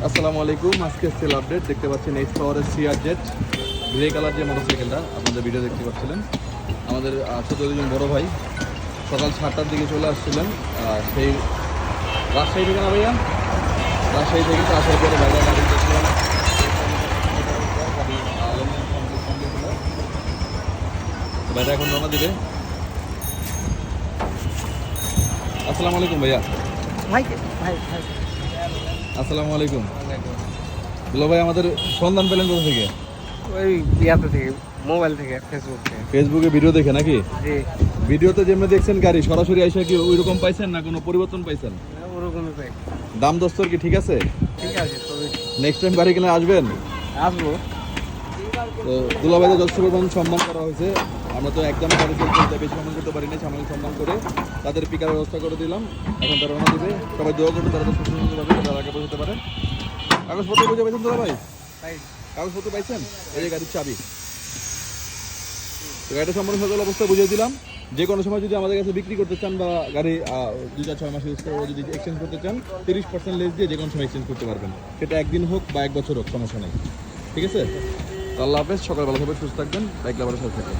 আসসালামু আলাইকুম। আজকে সেল আপডেট দেখতে পাচ্ছেন এইচ পাওয়ারের সিআরজেড গ্রে কালার যে মোটরসাইকেলটা আপনাদের ভিডিও দেখতে পাচ্ছিলেন। আমাদের 14 জন বড় ভাই সকাল 7টার দিকে চলে আসছিলেন সেই রাজশাহী থেকে না ভাইয়া, রাজশাহী থেকে তো আসার পরে ভাইরা গাড়ি দেখছিলাম। ভাইরা এখন রওনা দিবে। আসসালামু আলাইকুম ভাইয়া। ভাই ভাই ভাই আসসালামু আলাইকুম। দুলা ভাই, আমাদের সন্ধান পেলেন কোথা থেকে? ওই ইয়াতে থেকে, মোবাইল থেকে, ফেসবুক থেকে। ফেসবুকে ভিডিও দেখে নাকি? জি, ভিডিওতে যেমনি দেখছেন গাড়ি সরাসরি আইসা কি ওই রকম পাইছেন না কোনো পরিবর্তন পাইছেন? ওরকমই পাই। দাম দস্তর কি ঠিক আছে? ঠিক আছে, তবে নেক্সট টাইম গাড়ি কিনে আসবেন। আসবো। তো দুলাভাইদের যথেষ্ট পরিমাণ সম্মান করা হয়েছে। আমরা তো একদম গাড়ি চলতে বেশি সম্মান করতে পারি না, সামান্য সম্মান করে তাদের পিকার ব্যবস্থা করে দিলাম। এখন তারা রওনা দিবে। সবাই দোয়া করবে তারা তো সুন্দরভাবে তারা আগে পৌঁছতে পারে। কাগজপত্র বুঝে পাইছেন দুলাভাই? ভাই কাগজপত্র পাইছেন? এই যে গাড়ির চাবি। তো গাড়িটা সম্পূর্ণ সচল অবস্থায় বুঝিয়ে দিলাম। যে কোনো সময় যদি আমাদের কাছে বিক্রি করতে চান বা গাড়ি 2-4-6 মাস ইউজ করে যদি এক্সচেঞ্জ করতে চান 30% লেস দিয়ে যে কোনো সময় এক্সচেঞ্জ করতে পারবেন। সেটা একদিন হোক বা 1 বছর হোক, সমস্যা নেই। ঠিক আছে? তো আল্লাহ হাফেজ। সকালবেলা সবাই সুস্থ থাকবেন, বাইক লাভারের সাথে থাকবেন।